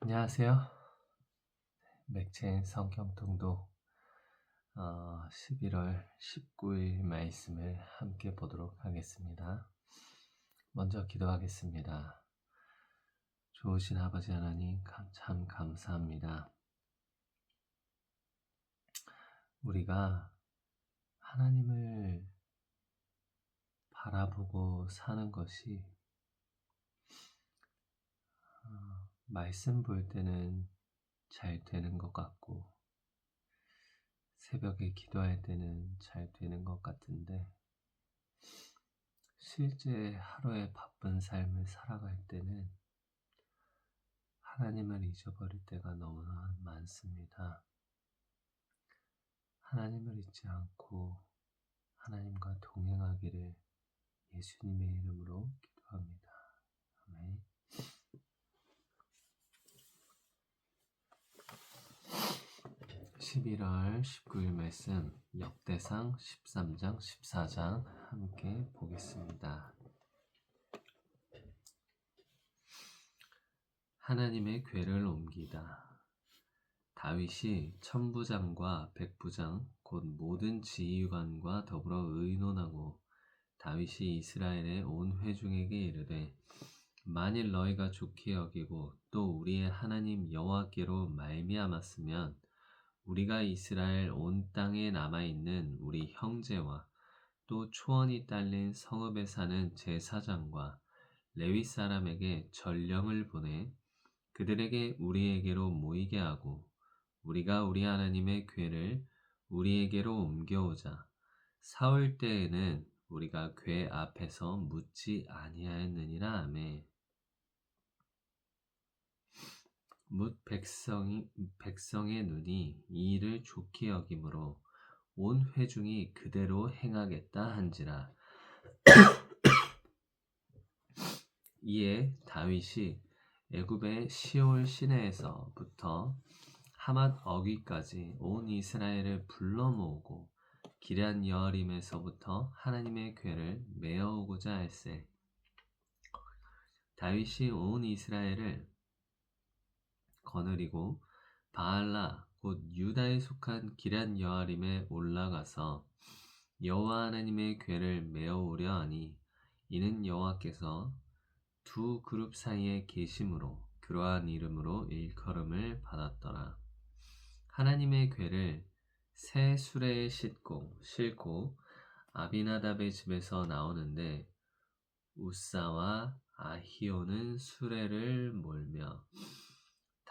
안녕하세요. 맥체인 성경통독 11월 19일 말씀을 함께 보도록 하겠습니다. 먼저 기도하겠습니다. 좋으신 아버지 하나님 참 감사합니다. 우리가 하나님을 바라보고 사는 것이 말씀 볼 때는 잘 되는 것 같고 새벽에 기도할 때는 잘 되는 것 같은데 실제 하루의 바쁜 삶을 살아갈 때는 하나님을 잊어버릴 때가 너무나 많습니다. 하나님을 잊지 않고 하나님과 동행하기를 예수님의 이름으로 기도합니다. 아멘. 11월 19일 말씀 역대상 13장 14장 함께 보겠습니다. 하나님의 궤를 옮기다. 다윗이 천부장과 백부장 곧 모든 지휘관과 더불어 의논하고 다윗이 이스라엘의 온 회중에게 이르되 만일 너희가 좋게 여기고 또 우리의 하나님 여호와께로 말미암았으면 우리가 이스라엘 온 땅에 남아있는 우리 형제와 또 초원이 딸린 성읍에 사는 제사장과 레위 사람에게 전령을 보내 그들에게 우리에게로 모이게 하고 우리가 우리 하나님의 궤를 우리에게로 옮겨오자. 사울 때에는 우리가 궤 앞에서 묻지 아니하였느니라. 아멘. 뭇 백성의 눈이 이 일을 좋게 여김으로 온 회중이 그대로 행하겠다 한지라. 이에 다윗이 애굽의 시올 시내에서부터 하맛 어귀까지 온 이스라엘을 불러 모으고 기럇 여아림에서부터 하나님의 궤를 메어오고자 할세. 다윗이 온 이스라엘을 거느리고 바알라 곧 유다에 속한 기럇 여아림에 올라가서 여호와 하나님의 궤를 메어오려 하니 이는 여호와께서 두 그룹 사이에 계심으로 그러한 이름으로 일컬음을 받았더라. 하나님의 궤를 새 수레에 싣고 아비나답의 집에서 나오는데 우사와 아히오는 수레를 몰며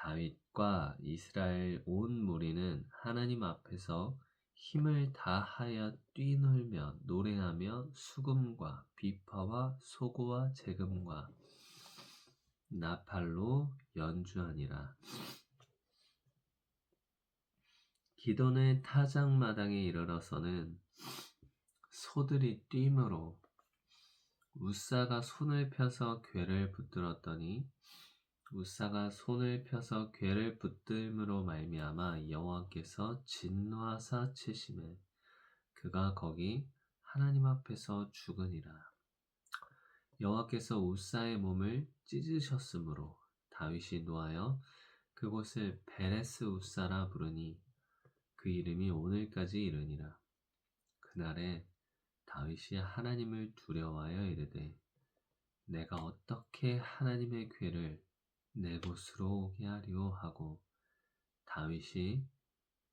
다윗과 이스라엘 온 무리는 하나님 앞에서 힘을 다하여 뛰놀며 노래하며 수금과 비파와 소고와 재금과 나팔로 연주하니라. 기돈의 타작마당에 이르러서는 소들이 뛰므로 우사가 손을 펴서 궤를 붙들었더니 우사가 손을 펴서 궤를 붙들므로 말미암아 여호와께서 진노하사 치심에 그가 거기 하나님 앞에서 죽으니라. 여호와께서 우사의 몸을 찢으셨으므로 다윗이 노하여 그곳을 베레스 우사라 부르니 그 이름이 오늘까지 이르니라. 그날에 다윗이 하나님을 두려워하여 이르되 내가 어떻게 하나님의 궤를 내 곳으로 오게 하리오 하고 다윗이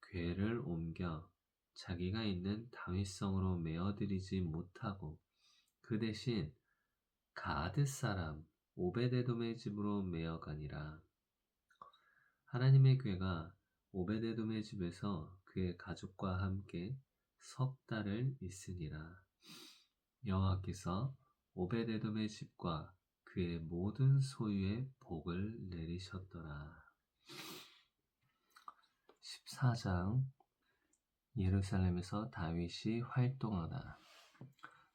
궤를 옮겨 자기가 있는 다윗성으로 메어들이지 못하고 그 대신 가드 사람 오베데돔의 집으로 메어가니라. 하나님의 궤가 오베데돔의 집에서 그의 가족과 함께 석 달을 있으니라. 여호와께서 오베데돔의 집과 그의 모든 소유에 복을 내리셨더라. 14장 예루살렘에서 다윗이 활동하다.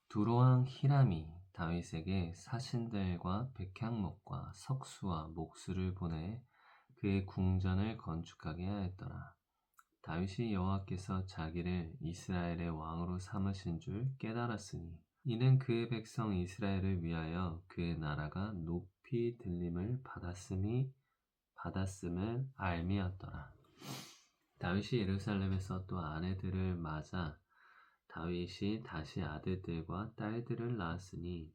두로왕 히람이 다윗에게 사신들과 백향목과 석수와 목수를 보내 그의 궁전을 건축하게 하였더라. 다윗이 여호와께서 자기를 이스라엘의 왕으로 삼으신 줄 깨달았으니 이는 그의 백성 이스라엘을 위하여 그의 나라가 높이 들림을 받았음을 알미었더라. 다윗이 예루살렘에서 또 아내들을 맞아 다윗이 다시 아들들과 딸들을 낳았으니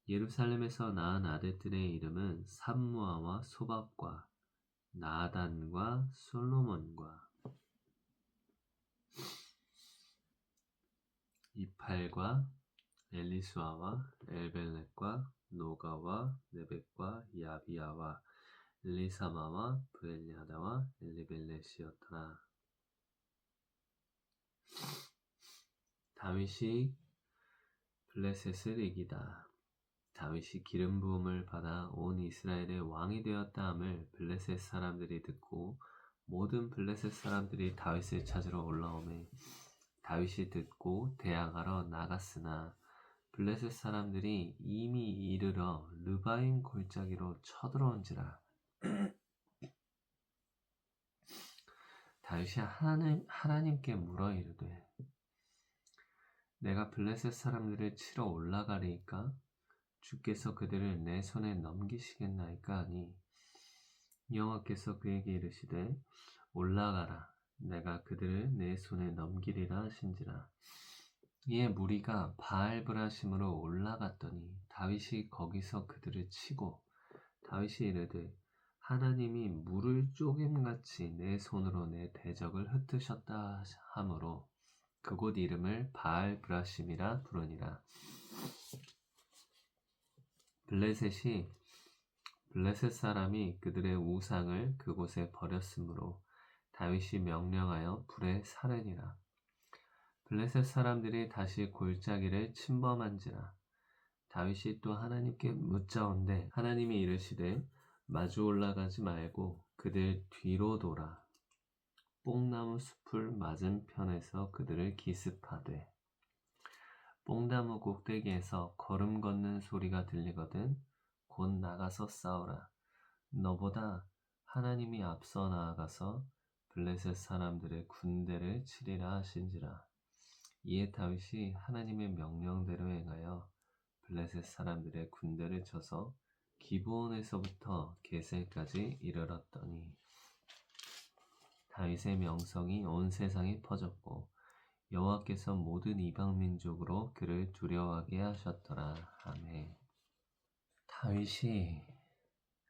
예루살렘에서 낳은 아들들의 이름은 삼무아와 소밥과 나단과 솔로몬과 이팔과 엘리수아와 엘벨렉과 노가와 네벡과 야비야와 엘리사마와 브엘야다와 엘리벨렛이었더라. 다윗이 블레셋을 이기다. 다윗이 기름 부음을 받아 온 이스라엘의 왕이 되었다 함을 블레셋 사람들이 듣고 모든 블레셋 사람들이 다윗을 찾으러 올라오매 다윗이 듣고 대항하러 나갔으나 블레셋 사람들이 이미 이르러 르바임 골짜기로 쳐들어온지라. 다윗이 하나님께 물어 이르되 내가 블레셋 사람들을 치러 올라가리이까 주께서 그들을 내 손에 넘기시겠나이까 하니 여호와께서 그에게 이르시되 올라가라 내가 그들을 내 손에 넘기리라 하신지라. 이에 무리가 바알브라심으로 올라갔더니 다윗이 거기서 그들을 치고 다윗이 이르되 하나님이 물을 쪼갰같이 내 손으로 내 대적을 흩으셨다 하므로 그곳 이름을 바알브라심이라 부르니라. 블레셋 사람이 그들의 우상을 그곳에 버렸으므로 다윗이 명령하여 불에 사르니라. 블레셋 사람들이 다시 골짜기를 침범한지라. 다윗이 또 하나님께 묻자온대 하나님이 이르시되 마주 올라가지 말고 그들 뒤로 돌아 뽕나무 숲을 맞은편에서 그들을 기습하되 뽕나무 꼭대기에서 걸음 걷는 소리가 들리거든 곧 나가서 싸우라. 너보다 하나님이 앞서 나아가서 블레셋 사람들의 군대를 치리라 하신지라. 이에 다윗이 하나님의 명령대로 행하여 블레셋 사람들의 군대를 쳐서 기브온에서부터 게셀까지 이르렀더니 다윗의 명성이 온 세상에 퍼졌고 여호와께서 모든 이방 민족으로 그를 두려워하게 하셨더라. 아멘. 다윗이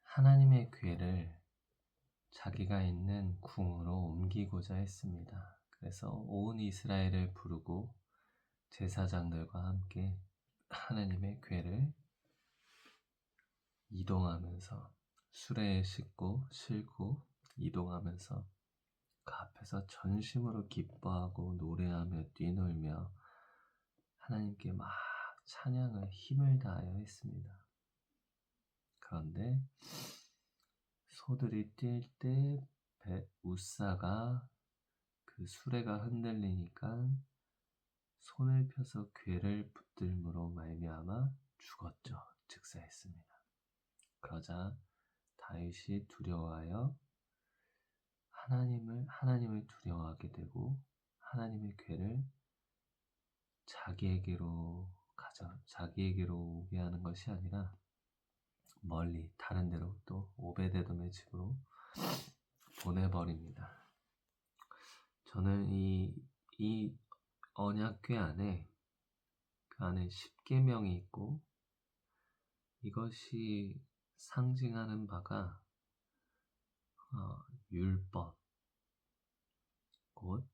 하나님의 궤를 자기가 있는 궁으로 옮기고자 했습니다. 그래서 온 이스라엘을 부르고 제사장들과 함께 하나님의 궤를 이동하면서 수레에 싣고 실고 이동하면서 그 앞에서 전심으로 기뻐하고 노래하며 뛰놀며 하나님께 막 찬양을 힘을 다하여 했습니다. 그런데 소들이 뛸 때 우사가 그 수레가 흔들리니까 손을 펴서 궤를 붙들므로 말미암아 죽었죠. 즉사했습니다. 그러자 다윗이 두려워하여 하나님을 두려워하게 되고 하나님의 궤를 자기에게로 오게 하는 것이 아니라 멀리 다른 데로 또 오베데돔의 집으로 보내버립니다. 저는 이 언약궤 안에 그 안에 10계명이 있고 이것이 상징하는 바가 율법, 곧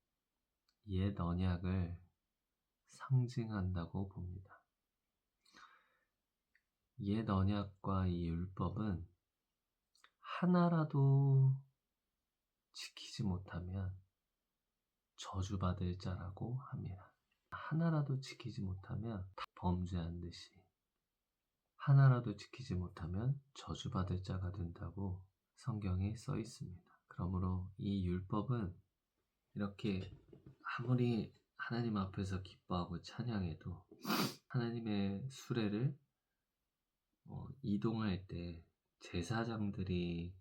옛 언약을 상징한다고 봅니다. 옛 언약과 이 율법은 하나라도 지키지 못하면 저주받을 자라고 합니다. 하나라도 지키지 못하면 범죄한 듯이 하나라도 지키지 못하면 저주받을 자가 된다고 성경에 써 있습니다. 그러므로 이 율법은 이렇게 아무리 하나님 앞에서 기뻐하고 찬양해도 하나님의 수레를 이동할 때 제사장들이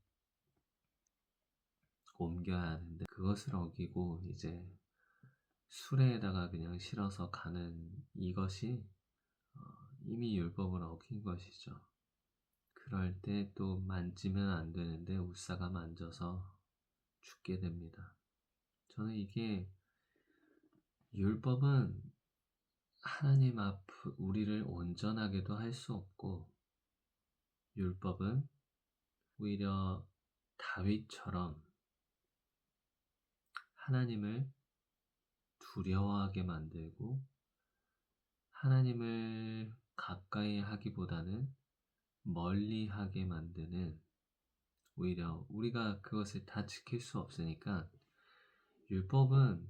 옮겨야 하는데 그것을 어기고 이제 수레에다가 그냥 실어서 가는 이것이 이미 율법을 어긴 것이죠. 그럴 때 또 만지면 안 되는데 웃사가 만져서 죽게 됩니다. 저는 이게 율법은 하나님 앞 우리를 온전하게도 할 수 없고, 율법은 오히려 다윗처럼 하나님을 두려워하게 만들고 하나님을 가까이 하기보다는 멀리 하게 만드는, 오히려 우리가 그것을 다 지킬 수 없으니까 율법은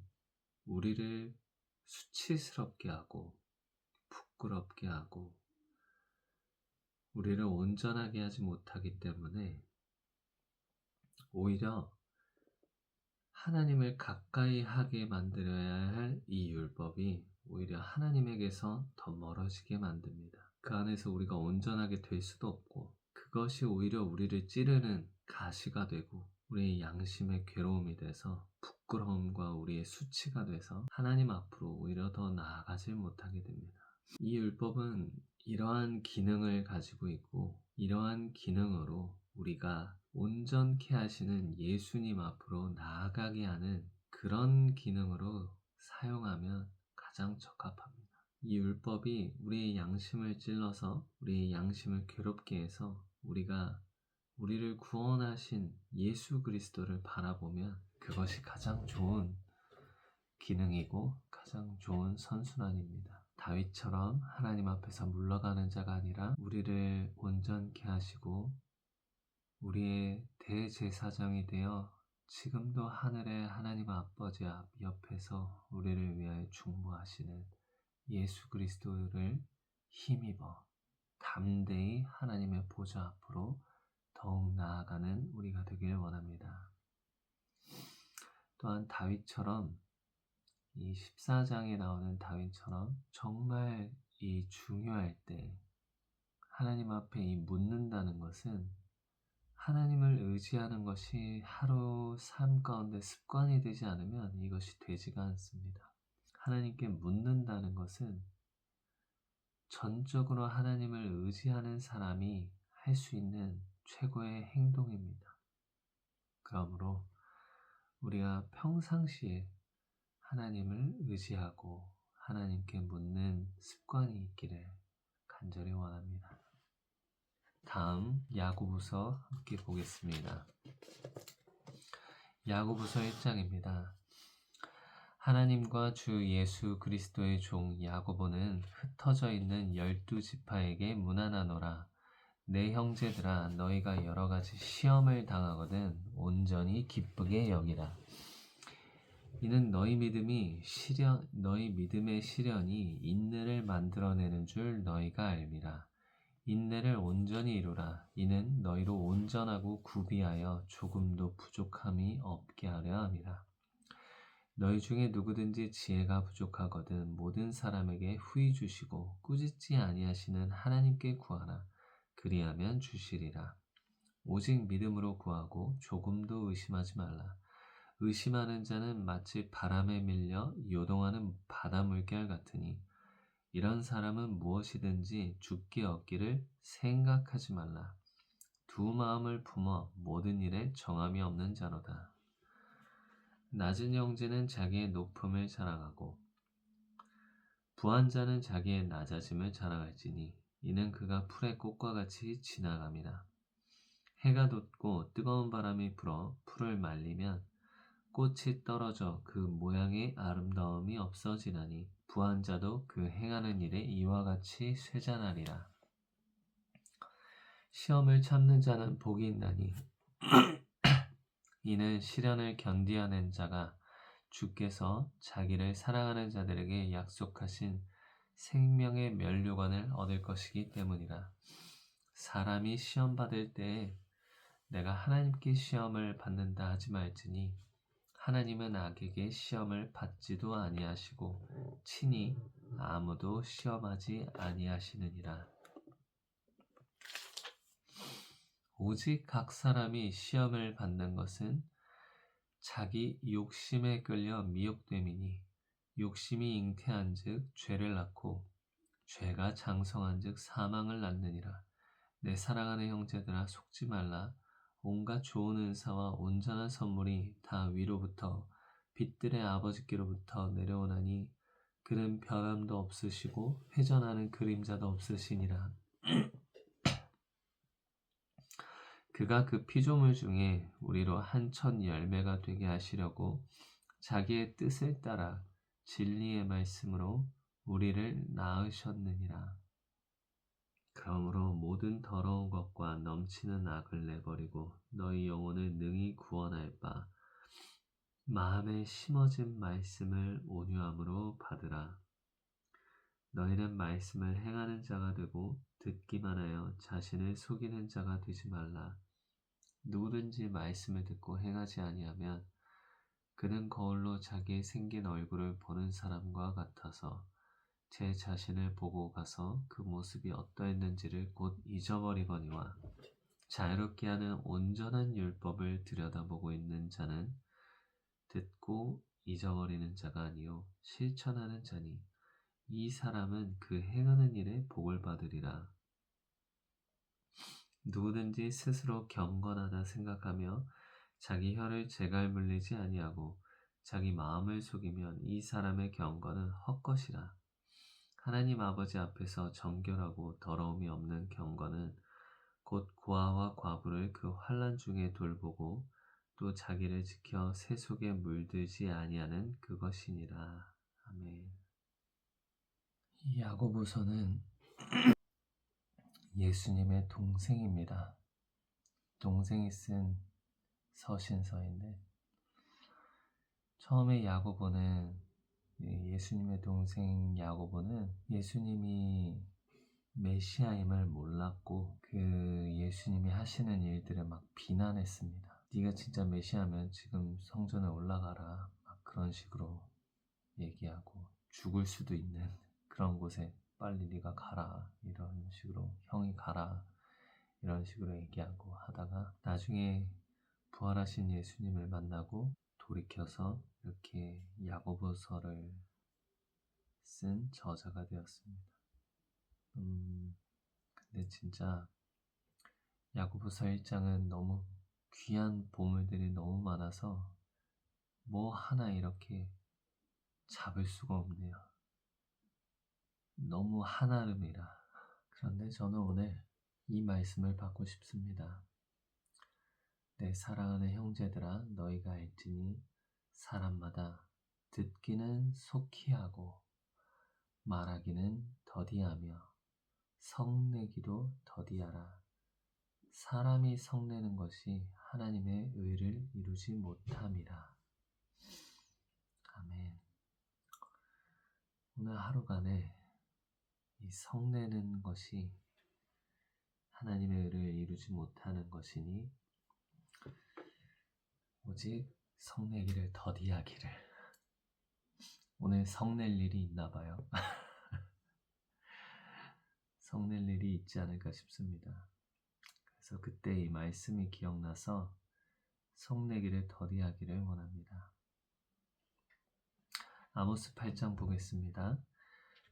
우리를 수치스럽게 하고 부끄럽게 하고 우리를 온전하게 하지 못하기 때문에 오히려 하나님을 가까이 하게 만들어야 할 이 율법이 오히려 하나님에게서 더 멀어지게 만듭니다. 그 안에서 우리가 온전하게 될 수도 없고, 그것이 오히려 우리를 찌르는 가시가 되고 우리의 양심의 괴로움이 돼서 부끄러움과 우리의 수치가 돼서 하나님 앞으로 오히려 더 나아가질 못하게 됩니다. 이 율법은 이러한 기능을 가지고 있고, 이러한 기능으로 우리가 온전케 하시는 예수님 앞으로 나아가게 하는 그런 기능으로 사용하면 가장 적합합니다. 이 율법이 우리의 양심을 찔러서 우리의 양심을 괴롭게 해서 우리를 구원하신 예수 그리스도를 바라보면 그것이 가장 좋은 기능이고 가장 좋은 선순환입니다. 다윗처럼 하나님 앞에서 물러가는 자가 아니라 우리를 온전케 하시고 우리의 대제사장이 되어 지금도 하늘의 하나님 아버지 앞 옆에서 우리를 위하여 중보하시는 예수 그리스도를 힘입어 담대히 하나님의 보좌 앞으로 더욱 나아가는 우리가 되길 원합니다. 또한 다윗처럼, 이 14장에 나오는 다윗처럼 정말 이 중요할 때 하나님 앞에 이 묻는다는 것은 하나님을 의지하는 것이 하루 삶 가운데 습관이 되지 않으면 이것이 되지가 않습니다. 하나님께 묻는다는 것은 전적으로 하나님을 의지하는 사람이 할 수 있는 최고의 행동입니다. 그러므로 우리가 평상시에 하나님을 의지하고 하나님께 묻는 습관이 있기를 간절히 원합니다. 다음 야고보서 함께 보겠습니다. 야고보서 1장입니다. 하나님과 주 예수 그리스도의 종 야고보는 흩어져 있는 12지파에게 문안하노라. 내 형제들아, 너희가 여러 가지 시험을 당하거든 온전히 기쁘게 여기라. 이는 너희 믿음의 시련이 인내를 만들어내는 줄 너희가 알미라. 인내를 온전히 이루라. 이는 너희로 온전하고 구비하여 조금도 부족함이 없게 하려 함이라. 너희 중에 누구든지 지혜가 부족하거든 모든 사람에게 후히 주시고 꾸짖지 아니하시는 하나님께 구하라. 그리하면 주시리라. 오직 믿음으로 구하고 조금도 의심하지 말라. 의심하는 자는 마치 바람에 밀려 요동하는 바다 물결 같으니 이런 사람은 무엇이든지 주께 얻기를 생각하지 말라. 두 마음을 품어 모든 일에 정함이 없는 자로다. 낮은 형제는 자기의 높음을 자랑하고 부한 자는 자기의 낮아짐을 자랑할지니 이는 그가 풀의 꽃과 같이 지나감이라. 해가 돋고 뜨거운 바람이 불어 풀을 말리면 꽃이 떨어져 그 모양의 아름다움이 없어지나니 부한 자도 그 행하는 일에 이와 같이 쇠잔하리라. 시험을 참는 자는 복이 있나니 이는 시련을 견디어낸 자가 주께서 자기를 사랑하는 자들에게 약속하신 생명의 면류관을 얻을 것이기 때문이라. 사람이 시험 받을 때에 내가 하나님께 시험을 받는다 하지 말지니 하나님은 악에게 시험을 받지도 아니하시고 친히 아무도 시험하지 아니하시느니라. 오직 각 사람이 시험을 받는 것은 자기 욕심에 끌려 미혹됨이니 욕심이 잉태한즉 죄를 낳고 죄가 장성한즉 사망을 낳느니라. 내 사랑하는 형제들아 속지 말라. 온갖 좋은 은사와 온전한 선물이 다 위로부터 빛들의 아버지께로부터 내려오나니 그는 변함도 없으시고 회전하는 그림자도 없으시니라. 그가 그 피조물 중에 우리로 한 첫 열매가 되게 하시려고 자기의 뜻을 따라 진리의 말씀으로 우리를 낳으셨느니라. 그러므로 모든 더러운 것과 넘치는 악을 내버리고 너희 영혼을 능히 구원할 바 마음에 심어진 말씀을 온유함으로 받으라. 너희는 말씀을 행하는 자가 되고 듣기만 하여 자신을 속이는 자가 되지 말라. 누구든지 말씀을 듣고 행하지 아니하면 그는 거울로 자기의 생긴 얼굴을 보는 사람과 같아서 제 자신을 보고 가서 그 모습이 어떠했는지를 곧 잊어버리거니와 자유롭게 하는 온전한 율법을 들여다보고 있는 자는 듣고 잊어버리는 자가 아니요 실천하는 자니 이 사람은 그 행하는 일에 복을 받으리라. 누구든지 스스로 경건하다 생각하며 자기 혀를 제갈 물리지 아니하고 자기 마음을 속이면 이 사람의 경건은 헛것이라. 하나님 아버지 앞에서 정결하고 더러움이 없는 경건은 곧 고아와 과부를 그 환난 중에 돌보고 또 자기를 지켜 새 속에 물들지 아니하는 그것이니라. 아멘. 이 야고보서는 예수님의 동생입니다. 동생이 쓴 서신서인데 처음에 야고보는 예수님의 동생 야고보는 예수님이 메시아임을 몰랐고 그 예수님이 하시는 일들을 막 비난했습니다. 네가 진짜 메시아면 지금 성전에 올라가라 막 그런 식으로 얘기하고 죽을 수도 있는 그런 곳에 빨리 네가 가라 이런 식으로 형이 가라 이런 식으로 얘기하고 하다가 나중에 부활하신 예수님을 만나고 돌이켜서 이렇게 야고보서를 쓴 저자가 되었습니다. 근데 진짜 야고보서 1장은 너무 귀한 보물들이 너무 많아서 뭐 하나 이렇게 잡을 수가 없네요. 너무 한아름이라. 그런데 저는 오늘 이 말씀을 받고 싶습니다. 내 사랑하는 형제들아 너희가 알지니 사람마다 듣기는 속히 하고 말하기는 더디하며 성내기도 더디하라. 사람이 성내는 것이 하나님의 의를 이루지 못함이라. 아멘. 오늘 하루간에 이 성내는 것이 하나님의 의를 이루지 못하는 것이니 오직 성내기를 더디하기를. 오늘 성낼 일이 있나 봐요. 성낼 일이 있지 않을까 싶습니다. 그래서 그때 이 말씀이 기억나서 성내기를 더디하기를 원합니다. 아모스 8장 보겠습니다.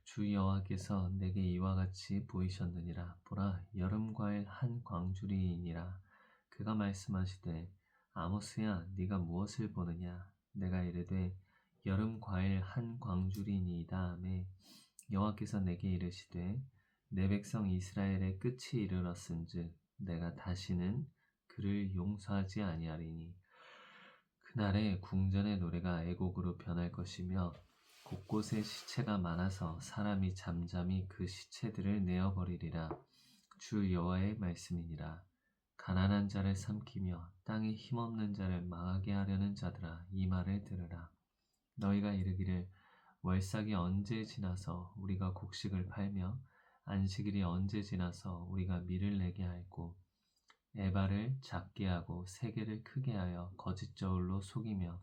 주 여호와께서 내게 이와 같이 보이셨느니라. 보라, 여름 과일 한 광주리이니라. 그가 말씀하시되 아모스야, 네가 무엇을 보느냐? 내가 이르되 여름 과일 한 광주리니이다 하매 여호와께서 내게 이르시되 내 백성 이스라엘의 끝이 이르렀은즉 내가 다시는 그를 용서하지 아니하리니 그날에 궁전의 노래가 애곡으로 변할 것이며 곳곳에 시체가 많아서 사람이 잠잠히 그 시체들을 내어버리리라. 주 여호와의 말씀이니라. 가난한 자를 삼키며 땅에 힘없는 자를 망하게 하려는 자들아 이 말을 들으라. 너희가 이르기를 월삭이 언제 지나서 우리가 곡식을 팔며 안식일이 언제 지나서 우리가 밀을 내게 할고 에바를 작게 하고 세게를 크게 하여 거짓 저울로 속이며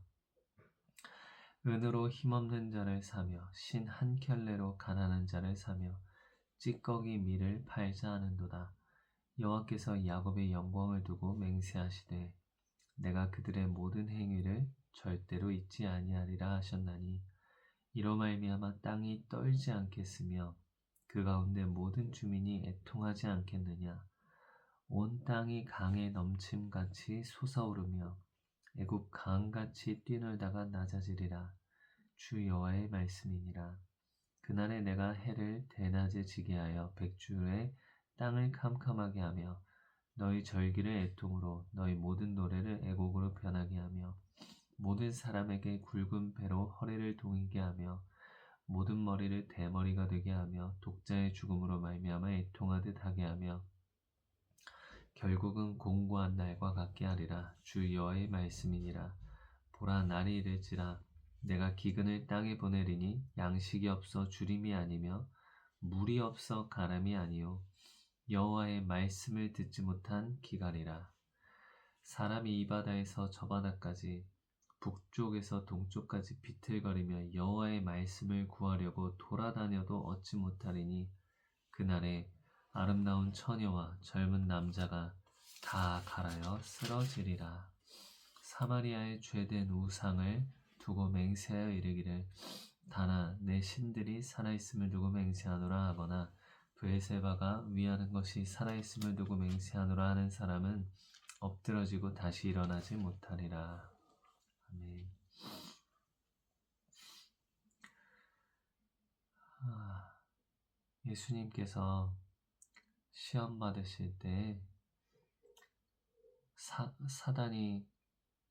은으로 힘없는 자를 사며 신 한 켤레로 가난한 자를 사며 찌꺼기 밀을 팔자 하는도다. 여호와께서 야곱의 영광을 두고 맹세하시되 내가 그들의 모든 행위를 절대로 잊지 아니하리라 하셨나니 이로 말미암아 땅이 떨지 않겠으며 그 가운데 모든 주민이 애통하지 않겠느냐. 온 땅이 강에 넘침같이 솟아오르며 애굽 강같이 뛰놀다가 낮아지리라. 주 여호와의 말씀이니라. 그날에 내가 해를 대낮에 지게 하여 백주에 땅을 캄캄하게 하며 너희 절기를 애통으로 너희 모든 노래를 애곡으로 변하게 하며 모든 사람에게 굵은 배로 허리를 동이게 하며 모든 머리를 대머리가 되게 하며 독자의 죽음으로 말미암아 애통하듯 하게 하며 결국은 공고한 날과 같게 하리라. 주 여호와의 말씀이니라. 보라, 날이 이를지라 내가 기근을 땅에 보내리니 양식이 없어 주림이 아니며 물이 없어 가람이 아니요 여호와의 말씀을 듣지 못한 기갈이라. 사람이 이 바다에서 저 바다까지 북쪽에서 동쪽까지 비틀거리며 여호와의 말씀을 구하려고 돌아다녀도 얻지 못하리니 그날에 아름다운 처녀와 젊은 남자가 다 갈아여 쓰러지리라. 사마리아의 죄된 우상을 두고 맹세하여 이르기를 다나 내 신들이 살아있음을 두고 맹세하노라 하거나 브엘세바가 위하는 것이 살아있음을 두고 맹세하노라 하는 사람은 엎드러지고 다시 일어나지 못하리라. 아멘. 예수님께서 시험 받으실 때 사단이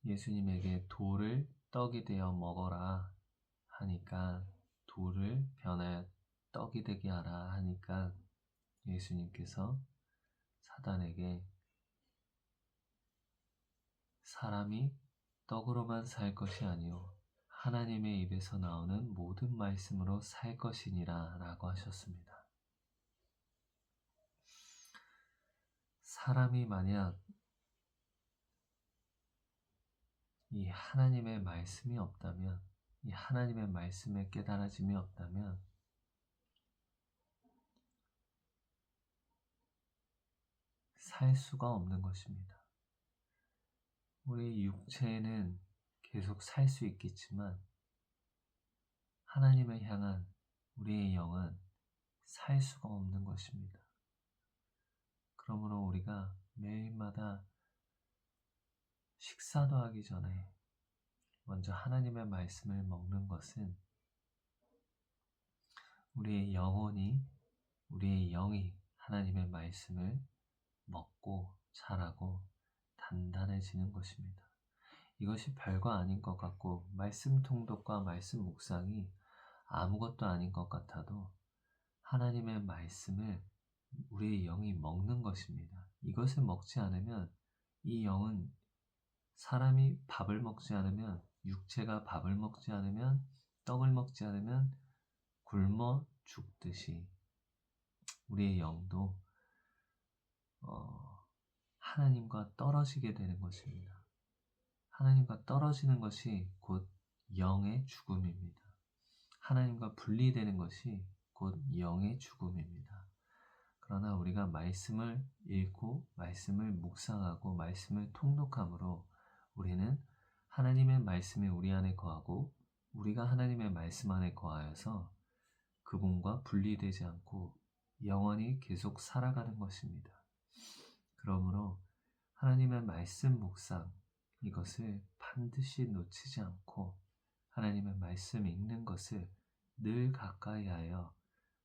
예수님에게 돌을 떡이 되어 먹어라 하니까 돌을 변하여 떡이 되게 하라 하니까 예수님께서 사단에게 사람이 떡으로만 살 것이 아니요 하나님의 입에서 나오는 모든 말씀으로 살 것이니라 라고 하셨습니다. 사람이 만약 이 하나님의 말씀이 없다면, 이 하나님의 말씀의 깨달아짐이 없다면 살 수가 없는 것입니다. 우리 육체는 계속 살 수 있겠지만 하나님을 향한 우리의 영은 살 수가 없는 것입니다. 그러므로 우리가 매일마다 식사도 하기 전에 먼저 하나님의 말씀을 먹는 것은 우리의 영혼이, 우리의 영이 하나님의 말씀을 먹고 자라고 단단해지는 것입니다. 이것이 별거 아닌 것 같고 말씀 통독과 말씀 묵상이 아무것도 아닌 것 같아도 하나님의 말씀을 우리의 영이 먹는 것입니다. 이것을 먹지 않으면 이 영은 사람이 밥을 먹지 않으면 육체가 밥을 먹지 않으면 떡을 먹지 않으면 굶어 죽듯이 우리의 영도 하나님과 떨어지게 되는 것입니다. 하나님과 떨어지는 것이 곧 영의 죽음입니다. 하나님과 분리되는 것이 곧 영의 죽음입니다. 그러나 우리가 말씀을 읽고 말씀을 묵상하고 말씀을 통독함으로 우리는 하나님의 말씀이 우리 안에 거하고 우리가 하나님의 말씀 안에 거하여서 그분과 분리되지 않고 영원히 계속 살아가는 것입니다. 그러므로 하나님의 말씀 묵상 이것을 반드시 놓치지 않고 하나님의 말씀 읽는 것을 늘 가까이 하여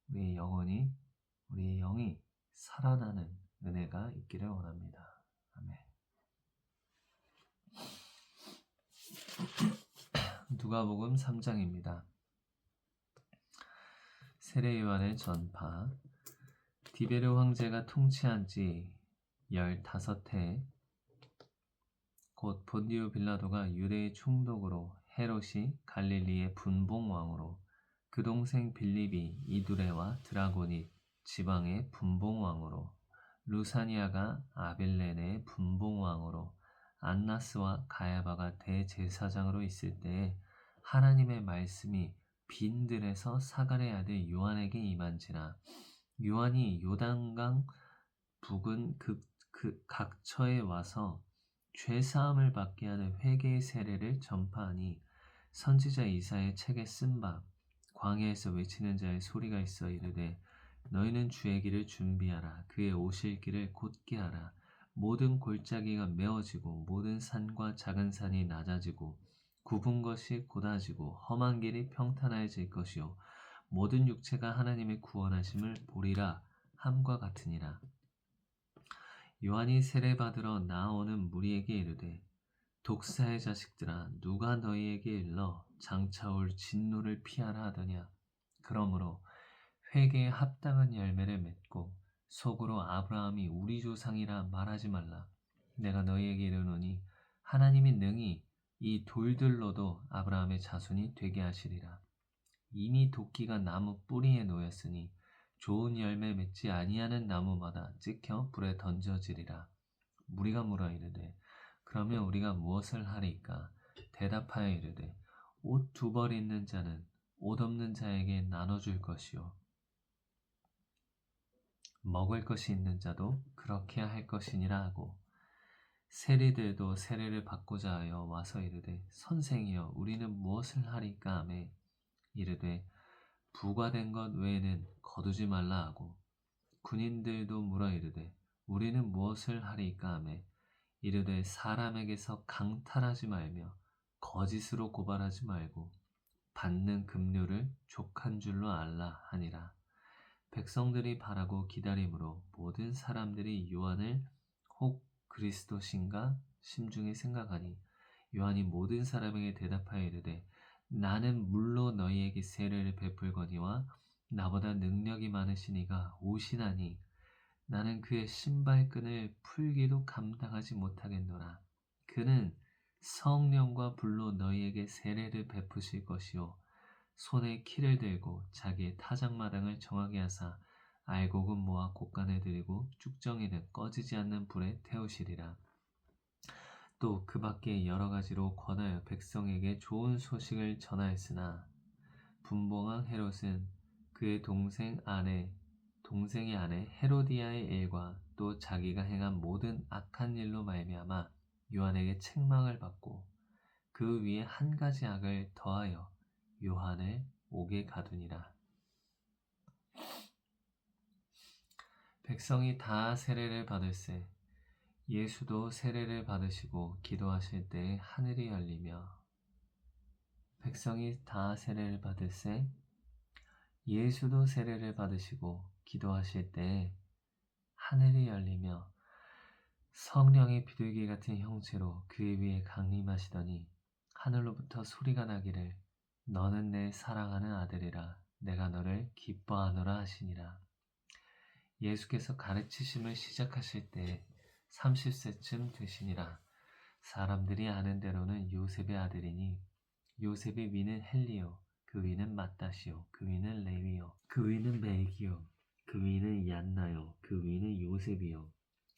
우리의 영이 살아나는 은혜가 있기를 원합니다. 아멘. 누가복음 3장입니다. 세례 요한의 전파. 디베르 황제가 통치한 지 15해 곧 본디오 빌라도가 유대의 총독으로 헤롯이 갈릴리의 분봉왕으로 그 동생 빌립이 이두레와 드라고닛 지방의 분봉왕으로 루사니아가 아빌레네의 분봉왕으로 안나스와 가야바가 대제사장으로 있을 때에 하나님의 말씀이 빈들에서 사가랴의 아들 요한에게 임한지라. 요한이 요단강 북은 그 각처에 와서 죄사함을 받게 하는 회개의 세례를 전파하니 선지자 이사야의 책에 쓴 바 광야에서 외치는 자의 소리가 있어 이르되 너희는 주의 길을 준비하라. 그의 오실 길을 곧게 하라. 모든 골짜기가 메어지고 모든 산과 작은 산이 낮아지고 굽은 것이 곧아지고 험한 길이 평탄해질 것이요 모든 육체가 하나님의 구원하심을 보리라 함과 같으니라. 요한이 세례받으러 나오는 무리에게 이르되 독사의 자식들아 누가 너희에게 일러 장차 올 진노를 피하라 하더냐. 그러므로 회개에 합당한 열매를 맺고 속으로 아브라함이 우리 조상이라 말하지 말라. 내가 너희에게 이르노니 하나님이 능히 이 돌들로도 아브라함의 자손이 되게 하시리라. 이미 도끼가 나무 뿌리에 놓였으니 좋은 열매 맺지 아니하는 나무마다 찍혀 불에 던져지리라. 무리가 물어 이르되 그러면 우리가 무엇을 하리까? 대답하여 이르되 옷 두 벌 있는 자는 옷 없는 자에게 나눠줄 것이요 먹을 것이 있는 자도 그렇게 할 것이니라 하고 세리들도 세례를 받고자 하여 와서 이르되 선생이여 우리는 무엇을 하리까 하매 이르되 부과된 것 외에는 거두지 말라 하고 군인들도 물어 이르되 우리는 무엇을 하리까 하매 이르되 사람에게서 강탈하지 말며 거짓으로 고발하지 말고 받는 급료를 족한 줄로 알라 하니라. 백성들이 바라고 기다림으로 모든 사람들이 요한을 혹 그리스도신가 심중에 생각하니 요한이 모든 사람에게 대답하여 이르되 나는 물로 너희에게 세례를 베풀거니와 나보다 능력이 많으신 이가 오시나니 나는 그의 신발끈을 풀기도 감당하지 못하겠노라. 그는 성령과 불로 너희에게 세례를 베푸실 것이요 손에 키를 들고 자기의 타작마당을 정하게 하사 알곡은 모아 곡간에 들이고 쭉정이는 꺼지지 않는 불에 태우시리라. 또 그 밖에 여러 가지로 권하여 백성에게 좋은 소식을 전하였으나 분봉왕 헤롯은 그의 동생의 아내 헤로디아의 일과 또 자기가 행한 모든 악한 일로 말미암아 요한에게 책망을 받고 그 위에 한 가지 악을 더하여 요한을 옥에 가두니라. 백성이 다 세례를 받을세 예수도 세례를 받으시고 기도하실 때 하늘이 열리며 백성이 다 세례를 받을세 예수도 세례를 받으시고 기도하실 때 하늘이 열리며 성령이 비둘기 같은 형체로 그 위에 강림하시더니 하늘로부터 소리가 나기를 너는 내 사랑하는 아들이라 내가 너를 기뻐하노라 하시니라. 예수께서 가르치심을 시작하실 때 30세쯤 되시니라. 사람들이 아는 대로는 요셉의 아들이니 요셉의 위는 헬리요 그 위는 맏다시요 그 위는 레위요 그 위는 멜기요 그 위는 얀나요 그 위는 요셉이요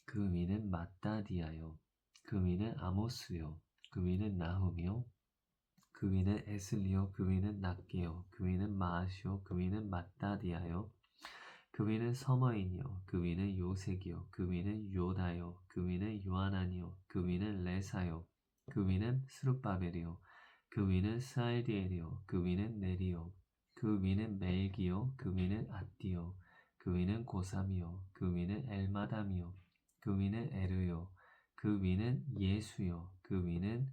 그 위는 맏다디아요 그 위는 아모스요 그 위는 나훔이요 그 위는 에슬리요 그 위는 낫게요 그 위는 마아시요 그 위는 맏다디아요 그 위는 서머인이요 그 위는 요색이요 그 위는 요다요 그 위는 요하나니요 그 위는 레사요 그 위는 스룹바벨이요 그 위는 스알디엘이요 그 위는 네리요 그 위는 멜기요 그 위는 앗디요 그 위는 고삼이요 그 위는 엘마담이요 그 위는 에르요 그 위는 예수요 그 위는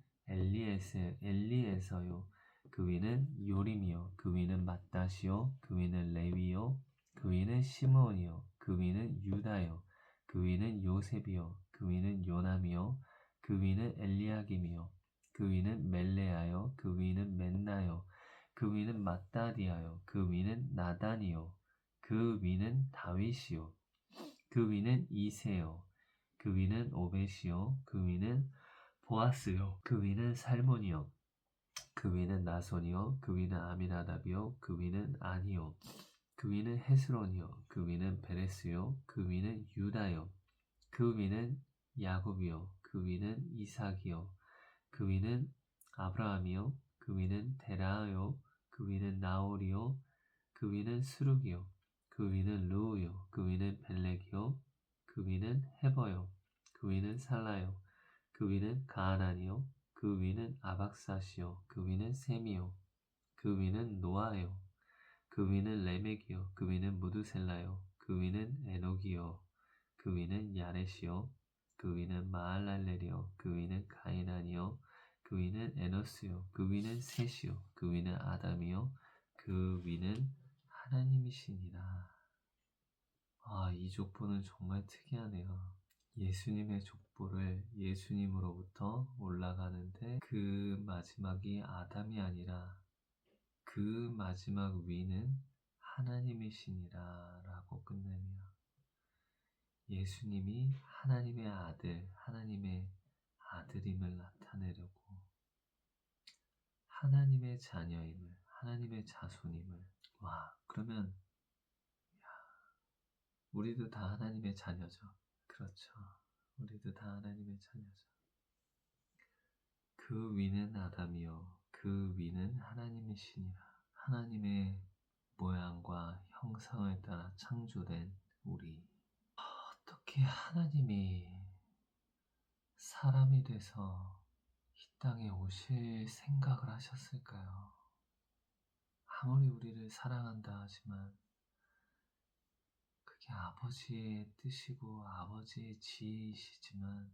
엘리에서요 그 위는 요림이요 그 위는 맏다시요 그 위는 레위요 그 위는 시므온이요 그 위는 유다요 그 위는 요셉이요 그 위는 요남이요 그 위는 엘리야김이요 그 위는 멜레아요 그 위는 맨나요 그 위는 맏다디아요 그 위는 나단이요 그 위는 다윗이요 그 위는 이세요 그 위는 오벳이요 그 위는 보아스요 그 위는 살몬이요 그 위는 나손이요 그 위는 아미나답이요 그 위는 아니요 그 위는 헤스론이요 그 위는 베레스요 그 위는 유다요 그 위는 야곱이요 그 위는 이삭이요 그 위는 아브라함이요 그 위는 데라요 그 위는 나홀이요 그 위는 스룩이요 그 위는 르우요 그 위는 벨렉이요 그 위는 헤버요 그 위는 살라요 그 위는 가하난이요 그 위는 아박사시요 그 위는 셈이요 그 위는 노아요 그 위는 레멕이요 그 위는 무드셀라요 그 위는 에녹이요 그 위는 야렛이요 그 위는 마할랄렐이요 그 위는 가이난이요 그 위는 에노스요 그 위는 셋이요 그 위는 아담이요 그 위는 하나님이시니라. 이 족보는 정말 특이하네요. 예수님의 족보를 예수님으로부터 올라가는데 그 마지막이 아담이 아니라 그 마지막 위는 하나님이시니라 라고 끝내네요. 예수님이 하나님의 아들, 하나님의 아들임을 나타내려고 하나님의 자녀임을, 하나님의 자손임을. 그러면 우리도 다 하나님의 자녀죠. 그렇죠. 우리도 다 하나님의 자녀죠. 그 위는 아담이요 그 위는 하나님이시니라. 하나님의 모양과 형상을 따라 창조된 우리. 어떻게 하나님이 사람이 돼서 이 땅에 오실 생각을 하셨을까요? 아무리 우리를 사랑한다 하지만 그게 아버지의 뜻이고 아버지의 지혜이시지만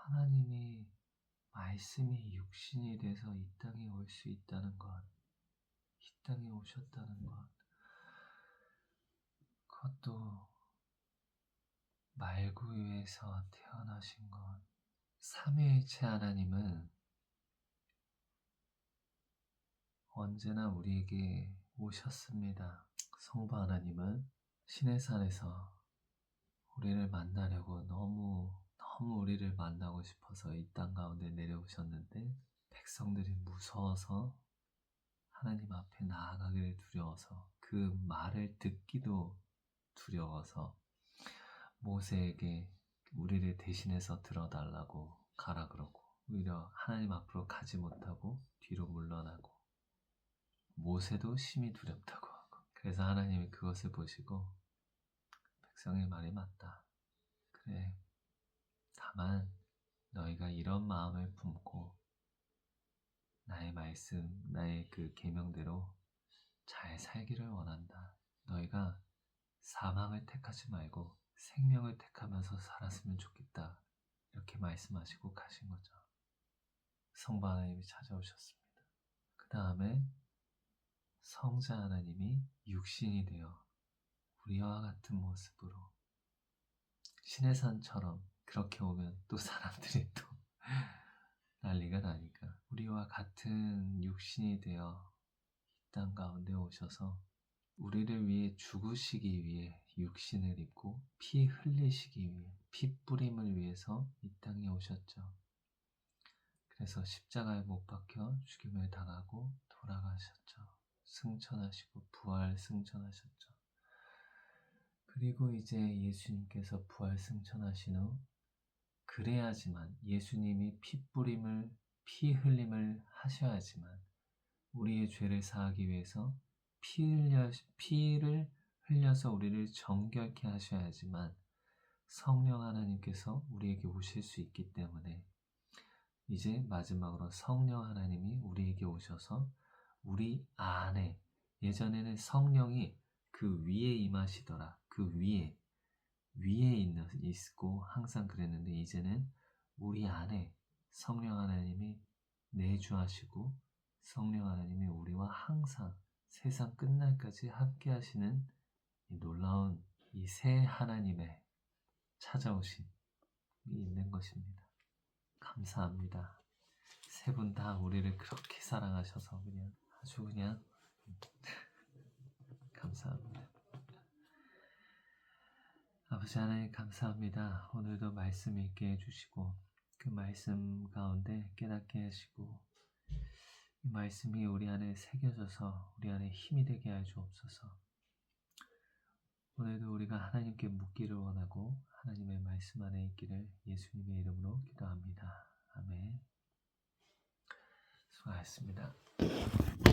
하나님이 말씀이 육신이 돼서 이 땅에 올 수 있다는 것, 이 땅에 오셨다는 것, 그것도 말구유에서 태어나신 것. 삼위일체 하나님은 언제나 우리에게 오셨습니다. 성부 하나님은 시내산에서 우리를 만나려고 너무 우리를 만나고 싶어서 이 땅 가운데 내려오셨는데 백성들이 무서워서 하나님 앞에 나아가기를 두려워서 그 말을 듣기도 두려워서 모세에게 우리를 대신해서 들어달라고 가라 그러고 오히려 하나님 앞으로 가지 못하고 뒤로 물러나고 모세도 심히 두렵다고 하고 그래서 하나님이 그것을 보시고 백성의 말이 맞다. 그래. 다만 너희가 이런 마음을 품고 나의 말씀, 나의 그 계명대로 잘 살기를 원한다. 너희가 사망을 택하지 말고 생명을 택하면서 살았으면 좋겠다. 이렇게 말씀하시고 가신 거죠. 성부 하나님이 찾아오셨습니다. 그 다음에 성자 하나님이 육신이 되어 우리와 같은 모습으로 시내산처럼 그렇게 오면 또 사람들이 또 난리가 나니까 우리와 같은 육신이 되어 이 땅 가운데 오셔서 우리를 위해 죽으시기 위해 육신을 입고 피 흘리시기 위해 피 뿌림을 위해서 이 땅에 오셨죠. 그래서 십자가에 못 박혀 죽임을 당하고 돌아가셨죠. 승천하시고 부활 승천하셨죠. 그리고 이제 예수님께서 부활 승천하신 후 그래야지만 예수님이 피 뿌림을 피 흘림을 하셔야지만 우리의 죄를 사하기 위해서 피를 흘려서 우리를 정결케 하셔야지만 성령 하나님께서 우리에게 오실 수 있기 때문에 이제 마지막으로 성령 하나님이 우리에게 오셔서 우리 안에 예전에는 성령이 그 위에 임하시더라. 그 위에 있고 항상 그랬는데 이제는 우리 안에 성령 하나님이 내주하시고 성령 하나님이 우리와 항상 세상 끝날까지 함께 하시는 이 놀라운 이 새 하나님의 찾아오심이 있는 것입니다. 감사합니다. 세 분 다 우리를 그렇게 사랑하셔서 아주 감사합니다. 아버지 하나님 감사합니다. 오늘도 말씀 읽게 해주시고 그 말씀 가운데 깨닫게 하시고 이 말씀이 우리 안에 새겨져서 우리 안에 힘이 되게 하여 주옵소서. 오늘도 우리가 하나님께 묻기를 원하고 하나님의 말씀 안에 있기를 예수님의 이름으로 기도합니다. 아멘. 수고하셨습니다.